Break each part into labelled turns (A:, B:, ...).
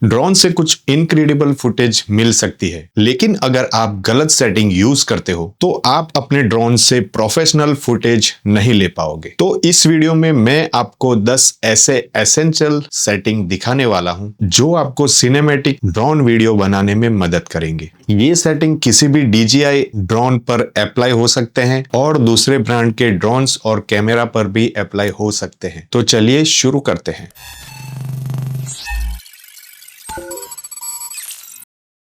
A: Drone से कुछ incredible footage मिल सकती है, लेकिन अगर आप गलत सेटिंग यूज करते हो तो आप अपने ड्रोन से प्रोफेशनल फुटेज नहीं ले पाओगे। तो इस वीडियो में मैं आपको 10 ऐसे एसेंशियल सेटिंग दिखाने वाला हूं जो आपको सिनेमैटिक ड्रोन वीडियो बनाने में मदद करेंगे। ये सेटिंग किसी भी DJI ड्रोन पर अप्लाई हो सकते हैं और दूसरे ब्रांड के ड्रोन्स और कैमरा पर भी अप्लाई हो सकते हैं। तो चलिए शुरू करते हैं।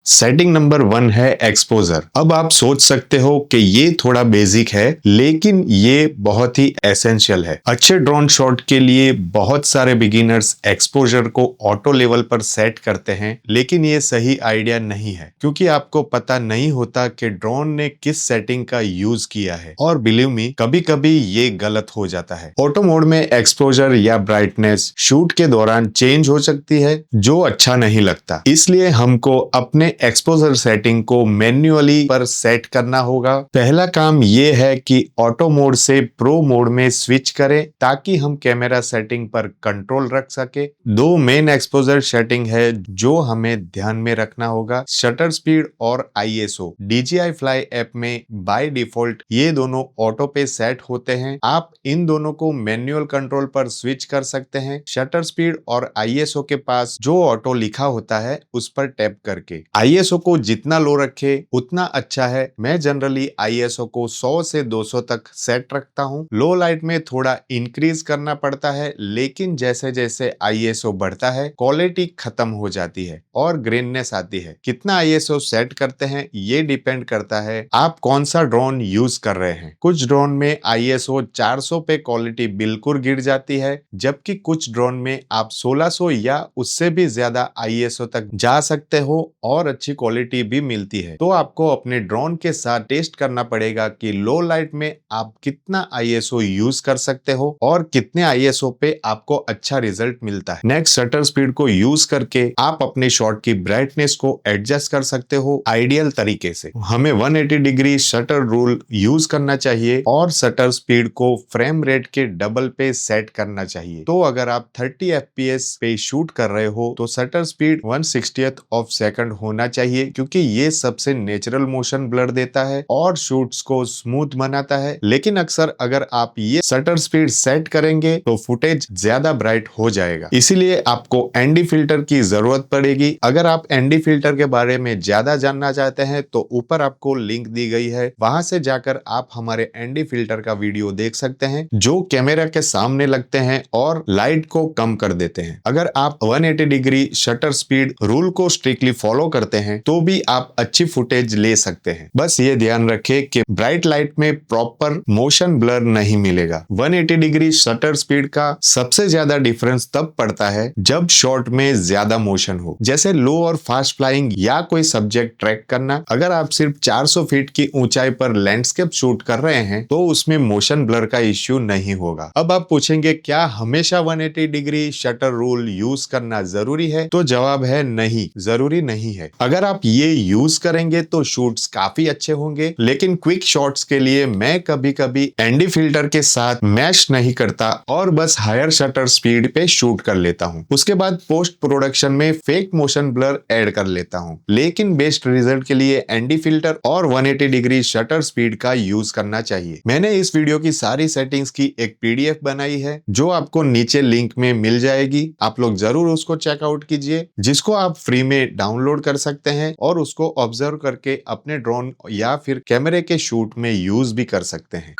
A: सेटिंग नंबर 1 है एक्सपोजर। अब आप सोच सकते हो कि ये थोड़ा बेसिक है, लेकिन ये बहुत ही एसेंशियल है। अच्छे ड्रोन शॉट के लिए बहुत सारे बिगिनर्स एक्सपोजर को ऑटो लेवल पर सेट करते हैं, लेकिन ये सही आइडिया नहीं है क्योंकि आपको पता नहीं होता कि ड्रोन ने किस सेटिंग का यूज किया है। और बिलीव मी, कभी कभी ये गलत हो जाता है। ऑटो मोड में एक्सपोजर या ब्राइटनेस शूट के दौरान चेंज हो सकती है, जो अच्छा नहीं लगता। इसलिए हमको अपने एक्सपोजर सेटिंग को मैन्युअली पर सेट करना होगा। पहला काम ये है कि ऑटो मोड से प्रो मोड में स्विच करें ताकि हम कैमरा सेटिंग पर कंट्रोल रख सके। दो मेन एक्सपोजर सेटिंग है जो हमें ध्यान में रखना होगा, शटर स्पीड और ISO। DJI फ्लाई ऐप में बाय डिफॉल्ट ये दोनों ऑटो पे सेट होते हैं। आप इन दोनों को मैन्युअल कंट्रोल पर स्विच कर सकते हैं। शटर स्पीड और ISO के पास जो ऑटो लिखा होता है उस पर टैप करके। ISO को जितना लो रखे उतना अच्छा है। मैं जनरली ISO को 100 से 200 तक सेट रखता हूँ। लो लाइट में थोड़ा इंक्रीज करना पड़ता है, लेकिन जैसे जैसे ISO बढ़ता है क्वालिटी खत्म हो जाती है और ग्रेननेस आती है। कितना ISO सेट करते हैं ये डिपेंड करता है आप कौन सा ड्रोन यूज कर रहे हैं। कुछ ड्रोन में ISO 400 पे क्वालिटी बिल्कुल गिर जाती है, जबकि कुछ ड्रोन में आप 1600 या उससे भी ज्यादा ISO तक जा सकते हो और अच्छी क्वालिटी भी मिलती है। तो आपको अपने ड्रोन के साथ टेस्ट करना पड़ेगा कि लो लाइट में आप कितना ISO यूज कर सकते हो और कितने ISO पे आपको अच्छा रिजल्ट मिलता है। नेक्स्ट, शटर स्पीड को यूज करके आप अपने शॉट की ब्राइटनेस को एडजस्ट कर सकते हो आइडियल तरीके से। हमें 180 डिग्री शटर रूल यूज करना चाहिए और शटर स्पीड को फ्रेम रेट के डबल पे सेट करना चाहिए। तो अगर आप 30 FPS पे शूट कर रहे हो तो shutter speed 1/60th of second होना चाहिए, क्योंकि ये सबसे नेचुरल मोशन ब्लर देता है और शूट्स को स्मूथ बनाता है। लेकिन अक्सर अगर आप ये शटर स्पीड सेट करेंगे तो फुटेज ज्यादा ब्राइट हो जाएगा। इसीलिए आपको ND फिल्टर की जरूरत पड़ेगी। अगर आप ND फिल्टर के बारे में ज्यादा जानना चाहते हैं तो ऊपर आपको लिंक दी गई है, वहां से जाकर आप हमारे ND फिल्टर का वीडियो देख सकते हैं जो कैमरा के सामने लगते हैं और लाइट को कम कर देते हैं। अगर आप 180 डिग्री शटर स्पीड रूल को स्ट्रिक्टली फॉलो करते हैं तो भी आप अच्छी फुटेज ले सकते हैं। बस ये ध्यान रखें कि ब्राइट लाइट में प्रॉपर मोशन ब्लर नहीं मिलेगा। 180 डिग्री शटर स्पीड का सबसे ज्यादा डिफरेंस तब पड़ता है जब शॉट में ज्यादा मोशन हो, जैसे लो और फास्ट फ्लाइंग या कोई सब्जेक्ट ट्रैक करना। अगर आप सिर्फ 400 फीट की ऊंचाई पर लैंडस्केप शूट कर रहे हैं तो उसमें मोशन ब्लर का इश्यू नहीं होगा। अब आप पूछेंगे क्या हमेशा 180 डिग्री शटर रूल यूज करना जरूरी है? तो जवाब है नहीं, जरूरी नहीं है। अगर आप ये यूज करेंगे तो शूट्स काफी अच्छे होंगे, लेकिन क्विक शॉट्स के लिए मैं कभी कभी ND फिल्टर के साथ मैश नहीं करता और बस हायर शटर स्पीड पे शूट कर लेता हूँ। उसके बाद पोस्ट प्रोडक्शन में फेक मोशन ब्लर ऐड कर लेता हूँ। लेकिन बेस्ट रिजल्ट के लिए ND फिल्टर और 180 डिग्री शटर स्पीड का यूज करना चाहिए। मैंने इस वीडियो की सारी सेटिंग्स की एक PDF बनाई है जो आपको नीचे लिंक में मिल जाएगी। आप लोग जरूर उसको चेकआउट कीजिए, जिसको आप फ्री में डाउनलोड कर सकते हैं और उसको ऑब्जर्व करके अपने ड्रोन या फिर कैमरे के शूट में यूज भी कर सकते हैं।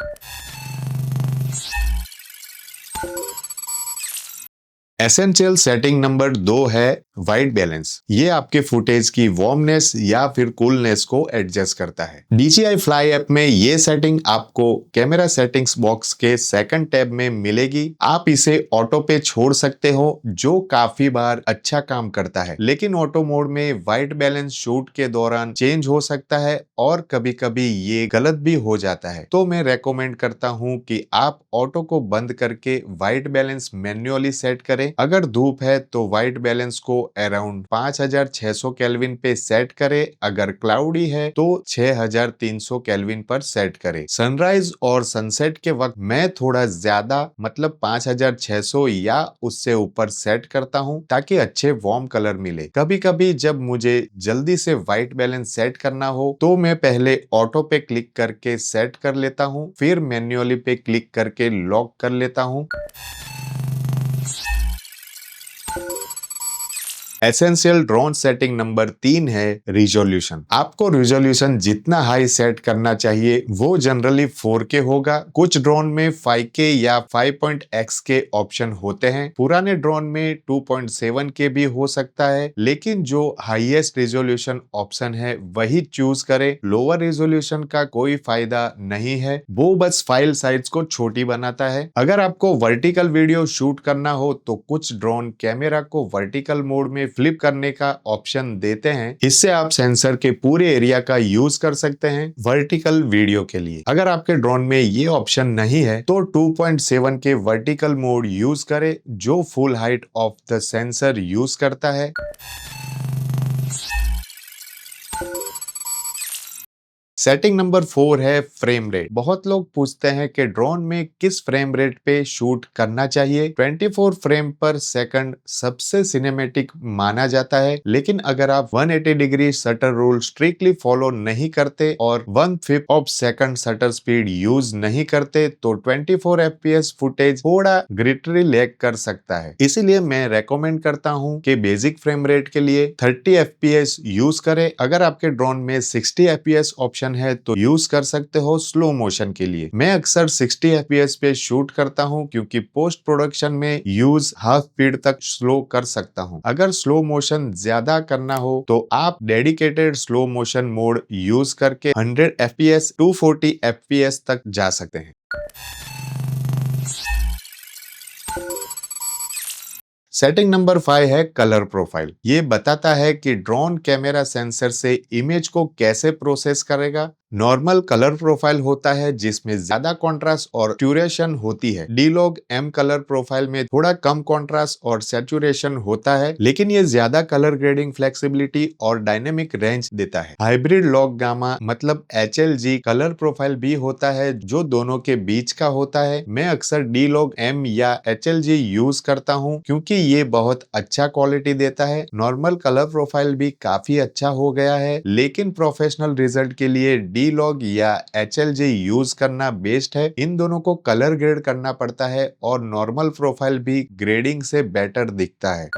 A: एसेंशियल सेटिंग नंबर 2 है वाइट बैलेंस। ये आपके फुटेज की वार्मनेस या फिर कूलनेस को एडजस्ट करता है। DJI फ्लाई ऐप में ये सेटिंग आपको कैमरा सेटिंग्स बॉक्स के सेकंड टैब में मिलेगी। आप इसे ऑटो पे छोड़ सकते हो, जो काफी बार अच्छा काम करता है, लेकिन ऑटो मोड में वाइट बैलेंस शूट के दौरान चेंज हो सकता है और कभी कभी ये गलत भी हो जाता है। तो मैं रेकमेंड करता हूँ कि आप ऑटो को बंद करके वाइट बैलेंस मैन्युअली सेट करें। अगर धूप है तो वाइट बैलेंस को अराउंड 5600 केल्विन पे सेट करें। अगर क्लाउडी है तो 6300 केल्विन पर सेट करें। सनराइज और सनसेट के वक्त मैं थोड़ा ज्यादा मतलब 5600 या उससे ऊपर सेट करता हूं ताकि अच्छे वार्म कलर मिले। कभी कभी जब मुझे जल्दी से व्हाइट बैलेंस सेट करना हो तो मैं पहले ऑटो पे क्लिक करके सेट कर लेता हूं, फिर मैन्युअली पे क्लिक करके लॉक कर लेता हूं। एसेंशियल ड्रोन सेटिंग नंबर 3 है रिजोल्यूशन। आपको रिजोल्यूशन जितना हाई सेट करना चाहिए वो जनरली 4K होगा। कुछ ड्रोन में 5K या 5.x के ऑप्शन होते हैं। पुराने ड्रोन में 2.7K भी हो सकता है, लेकिन जो हाईएस्ट रिजोल्यूशन ऑप्शन है वही चूज करें। लोअर रिजोल्यूशन का कोई फायदा नहीं है, वो बस फाइल साइज को छोटी बनाता है। अगर आपको वर्टिकल वीडियो शूट करना हो तो कुछ ड्रोन कैमरा को वर्टिकल मोड में फ्लिप करने का ऑप्शन देते हैं। इससे आप सेंसर के पूरे एरिया का यूज कर सकते हैं वर्टिकल वीडियो के लिए। अगर आपके ड्रोन में ये ऑप्शन नहीं है तो 2.7 के वर्टिकल मोड यूज करें जो full height of the sensor use करता है। सेटिंग नंबर 4 है फ्रेम रेट। बहुत लोग पूछते हैं कि ड्रोन में किस फ्रेम रेट पे शूट करना चाहिए। 24 फ्रेम पर सेकंड सबसे सिनेमैटिक माना जाता है, लेकिन अगर आप 180 degree shutter rule strictly follow नहीं करते और 1/5 of second shutter speed use नहीं करते तो 24 FPS फुटेज थोड़ा ग्लिटरी लैग कर सकता है। इसीलिए मैं रेकमेंड करता हूं कि बेसिक फ्रेम रेट के लिए 30 FPS यूज करें। अगर आपके ड्रोन में 60 FPS ऑप्शन है तो यूज कर सकते हो स्लो मोशन के लिए। मैं अक्सर 60 FPS पे शूट करता हूं क्योंकि पोस्ट प्रोडक्शन में यूज हाफ स्पीड तक स्लो कर सकता हूं। अगर स्लो मोशन ज्यादा करना हो तो आप dedicated slow motion mode use करके 100 FPS 240 FPS तक जा सकते हैं। सेटिंग नंबर 5 है कलर प्रोफाइल। ये बताता है कि ड्रोन कैमरा सेंसर से इमेज को कैसे प्रोसेस करेगा। नॉर्मल कलर प्रोफाइल होता है जिसमें ज्यादा कॉन्ट्रास्ट और सैचुरेशन होती है। D-Log M कलर प्रोफाइल में थोड़ा कम कॉन्ट्रास्ट और सैचुरेशन होता है, लेकिन ये ज्यादा कलर ग्रेडिंग फ्लेक्सिबिलिटी और डायनेमिक रेंज देता है। हाइब्रिड लॉग गामा मतलब HLG कलर प्रोफाइल भी होता है जो दोनों के बीच का होता है। मैं अक्सर D-Log M या HLG यूज करता हूँ क्योंकि ये बहुत अच्छा क्वालिटी देता है। नॉर्मल कलर प्रोफाइल भी काफी अच्छा हो गया है, लेकिन प्रोफेशनल रिजल्ट के लिए D-Log या HLG यूज करना बेस्ट है। इन दोनों को कलर ग्रेड करना पड़ता है और नॉर्मल प्रोफाइल भी ग्रेडिंग से बेटर दिखता है।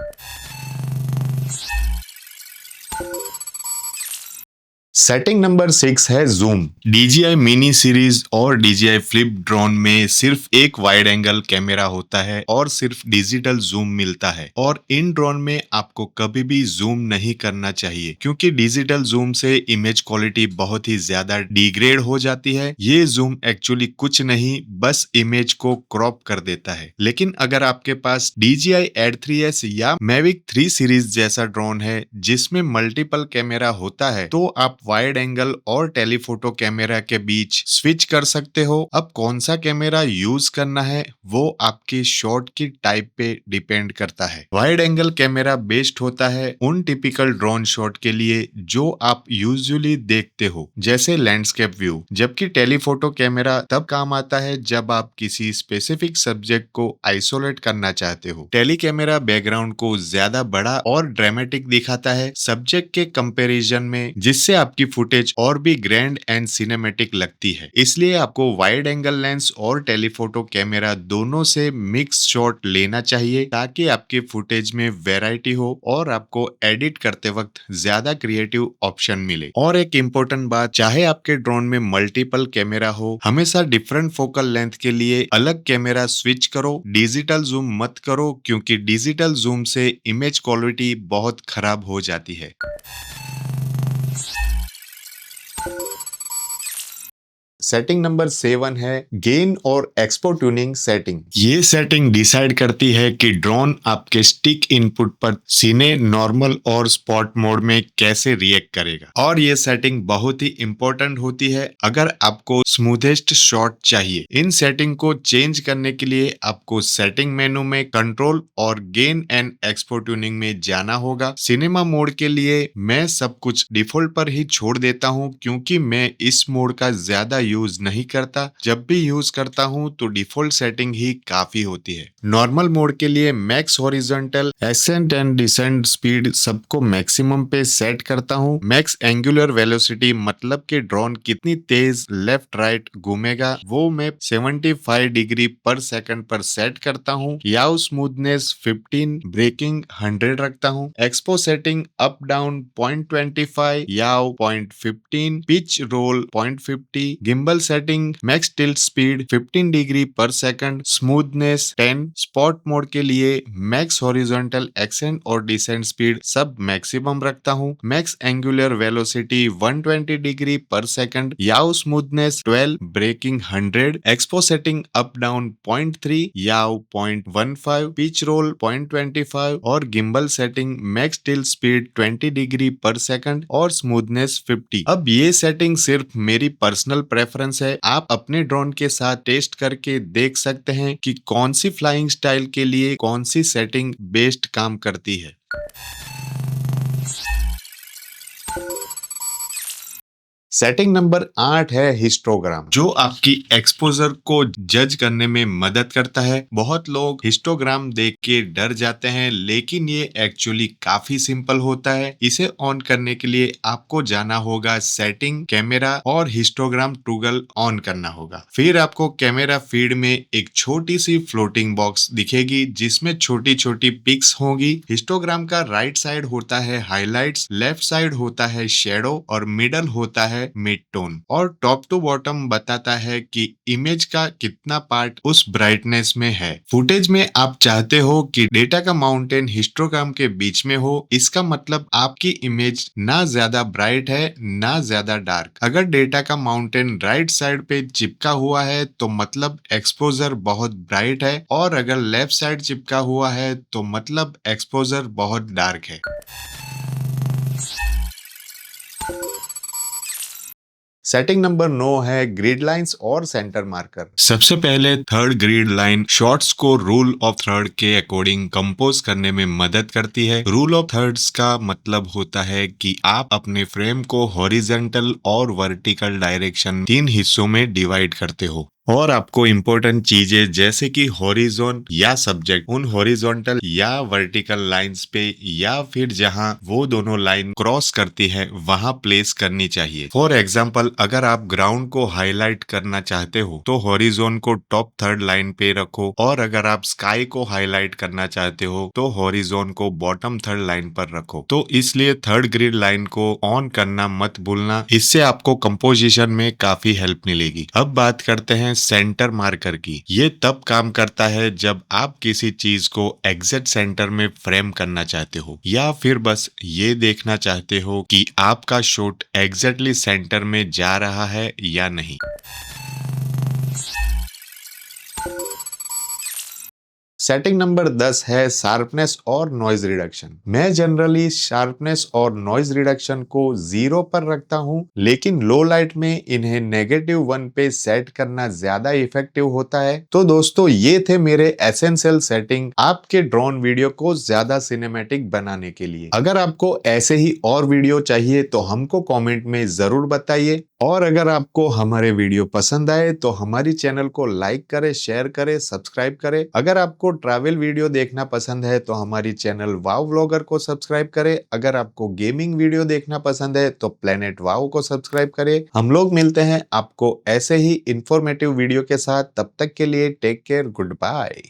A: सेटिंग नंबर 6 है जूम। DJI मिनी सीरीज और DJI फ्लिप ड्रोन में सिर्फ एक वाइड एंगल कैमरा होता है और सिर्फ डिजिटल जूम मिलता है, और इन ड्रोन में आपको कभी भी जूम नहीं करना चाहिए क्योंकि डिजिटल जूम से इमेज क्वालिटी बहुत ही ज्यादा डिग्रेड हो जाती है। ये जूम एक्चुअली कुछ नहीं, बस इमेज को क्रॉप कर देता है। लेकिन अगर आपके पास DJI Add 3S या Mavic 3 सीरीज जैसा ड्रोन है जिसमें मल्टीपल कैमरा होता है तो आप वाइड एंगल और टेलीफोटो कैमरा के बीच स्विच कर सकते हो। अब कौन सा कैमरा यूज करना है वो आपकी शॉट की टाइप पे डिपेंड करता है। वाइड एंगल कैमरा बेस्ट होता है उन टिपिकल ड्रोन शॉट के लिए जो आप यूजुअली देखते हो, जैसे लैंडस्केप व्यू, जबकि टेलीफोटो कैमरा तब काम आता है जब आप किसी स्पेसिफिक सब्जेक्ट को आइसोलेट करना चाहते हो। टेली कैमरा बैकग्राउंड को ज्यादा बड़ा और ड्रामेटिक दिखाता है सब्जेक्ट के कंपैरिजन में, जिससे आपकी फुटेज और भी ग्रैंड एंड सिनेमैटिक लगती है। इसलिए आपको वाइड एंगल लेंस और टेलीफोटो कैमरा दोनों से मिक्स शॉट लेना चाहिए ताकि आपकी फुटेज में वैरायटी हो और आपको एडिट करते वक्त ज्यादा क्रिएटिव ऑप्शन मिले। और एक इम्पोर्टेंट बात, चाहे आपके ड्रोन में मल्टीपल कैमरा हो, हमेशा डिफरेंट फोकल लेंथ के लिए अलग कैमरा स्विच करो। डिजिटल जूम मत करो क्योंकि डिजिटल जूम से इमेज क्वालिटी बहुत खराब हो जाती है। सेटिंग नंबर 7 है गेन और एक्सपो ट्यूनिंग सेटिंग। ये सेटिंग डिसाइड करती है कि ड्रोन आपके स्टिक इनपुट पर सीने, नॉर्मल और स्पॉट मोड में कैसे रिएक्ट करेगा। और ये सेटिंग बहुत ही इंपॉर्टेंट होती है अगर आपको स्मूथेस्ट शॉट चाहिए। इन सेटिंग को चेंज करने के लिए आपको सेटिंग मेनू में कंट्रोल और गेन एंड एक्सपो ट्यूनिंग में जाना होगा। सिनेमा मोड के लिए मैं सब कुछ डिफॉल्ट पर ही छोड़ देता हूँ क्योंकि मैं इस मोड का ज्यादा यूज नहीं करता। जब भी यूज करता हूँ तो डिफॉल्ट सेटिंग ही काफी होती है। नॉर्मल मोड के लिए max horizontal, ascent and descent speed सबको मैक्सिमम पे सेट करता हूँ। मैक्स एंगुलर वेलोसिटी मतलब कि ड्रोन कितनी तेज लेफ्ट राइट घूमेगा वो मैं 75 डिग्री पर सेकंड पर सेट करता हूँ। याव स्मूथनेस 15, ब्रेकिंग 100 रखता हूँ। Expo setting up down 0.25, yaw 0.15, pitch roll 0.50, gimbal setting max tilt speed 15 degree पर सेकंड, स्मूथनेस 10, स्पॉट मोड के लिए मैक्स हॉरिजॉन्टल, एक्सेंट और डिसेंट स्पीड सब मैक्सिमम रखता हूँ। मैक्स एंगुलर वेलोसिटी 120 डिग्री पर second, yaw smoothness 12, braking 100, expo setting up down 0.3, yaw 0.15, pitch roll 0.25 और gimbal setting max tilt speed 20 degree पर second और स्मूथनेस 50। अब ये सेटिंग सिर्फ मेरी पर्सनल प्रेफरेंस है, आप अपने ड्रोन के साथ टेस्ट करके देख सकते हैं कि कौन सी फ्लाइंग स्टाइल के लिए कौन सी सेटिंग बेस्ट काम करती है। सेटिंग नंबर 8 है हिस्टोग्राम, जो आपकी एक्सपोजर को जज करने में मदद करता है। बहुत लोग हिस्टोग्राम देख के डर जाते हैं लेकिन ये एक्चुअली काफी सिंपल होता है। इसे ऑन करने के लिए आपको जाना होगा सेटिंग, कैमरा और हिस्टोग्राम टॉगल ऑन करना होगा। फिर आपको कैमरा फीड में एक छोटी सी फ्लोटिंग बॉक्स दिखेगी जिसमें छोटी छोटी पिक्स होगी। हिस्टोग्राम का राइट साइड होता है हाइलाइट्स, लेफ्ट साइड होता है शेडो और मिडल होता है मिड टोन और टॉप टू बॉटम बताता है कि इमेज का कितना पार्ट उस ब्राइटनेस में है। फुटेज में आप चाहते हो कि डेटा का माउंटेन हिस्टोग्राम के बीच में हो, इसका मतलब आपकी इमेज ना ज्यादा ब्राइट है ना ज्यादा डार्क। अगर डेटा का माउंटेन राइट साइड पे चिपका हुआ है तो मतलब एक्सपोजर बहुत ब्राइट है और अगर लेफ्ट साइड चिपका हुआ है तो मतलब एक्सपोजर बहुत डार्क है। सेटिंग नंबर 9 है ग्रिड लाइंस और सेंटर मार्कर। सबसे पहले थर्ड ग्रिड लाइन शॉट्स को रूल ऑफ थर्ड के अकॉर्डिंग कंपोज करने में मदद करती है। रूल ऑफ थर्ड्स का मतलब होता है कि आप अपने फ्रेम को हॉरिजॉन्टल और वर्टिकल डायरेक्शन 3 हिस्सों में डिवाइड करते हो और आपको इम्पोर्टेंट चीजें जैसे कि हॉरिजॉन या सब्जेक्ट उन हॉरिजॉन्टल या वर्टिकल लाइंस पे या फिर जहां वो दोनों लाइन क्रॉस करती है वहां प्लेस करनी चाहिए। फॉर एग्जांपल अगर आप ग्राउंड को हाईलाइट करना चाहते हो तो हॉरिजॉन को टॉप थर्ड लाइन पे रखो और अगर आप स्काई को हाईलाइट करना चाहते हो तो हॉरिजॉन को बॉटम थर्ड लाइन पर रखो। तो इसलिए थर्ड ग्रिड लाइन को ऑन करना मत भूलना, इससे आपको कंपोजिशन में काफी हेल्प मिलेगी। अब बात करते हैं सेंटर मार्कर की। ये तब काम करता है जब आप किसी चीज को एग्जैक्ट सेंटर में फ्रेम करना चाहते हो या फिर बस ये देखना चाहते हो कि आपका शॉट एग्जैक्टली सेंटर में जा रहा है या नहीं। सेटिंग नंबर 10 है शार्पनेस और नॉइज रिडक्शन। मैं जनरली शार्पनेस और नॉइज रिडक्शन को 0 पर रखता हूं, लेकिन लो लाइट में इन्हें -1 पे सेट करना ज्यादा इफेक्टिव होता है। तो दोस्तों ये थे मेरे एसेंशियल सेटिंग आपके ड्रोन वीडियो को ज्यादा सिनेमैटिक बनाने के लिए। अगर आपको ऐसे ही और वीडियो चाहिए तो हमको कॉमेंट में जरूर बताइए और अगर आपको हमारे वीडियो पसंद आए तो हमारी चैनल को लाइक करें, शेयर करें, सब्सक्राइब करें। अगर आपको ट्रैवल वीडियो देखना पसंद है तो हमारी चैनल वाव व्लॉगर को सब्सक्राइब करें। अगर आपको गेमिंग वीडियो देखना पसंद है तो प्लेनेट वाव को सब्सक्राइब करें। हम लोग मिलते हैं आपको ऐसे ही इंफॉर्मेटिव वीडियो के साथ, तब तक के लिए टेक केयर, गुड बाय।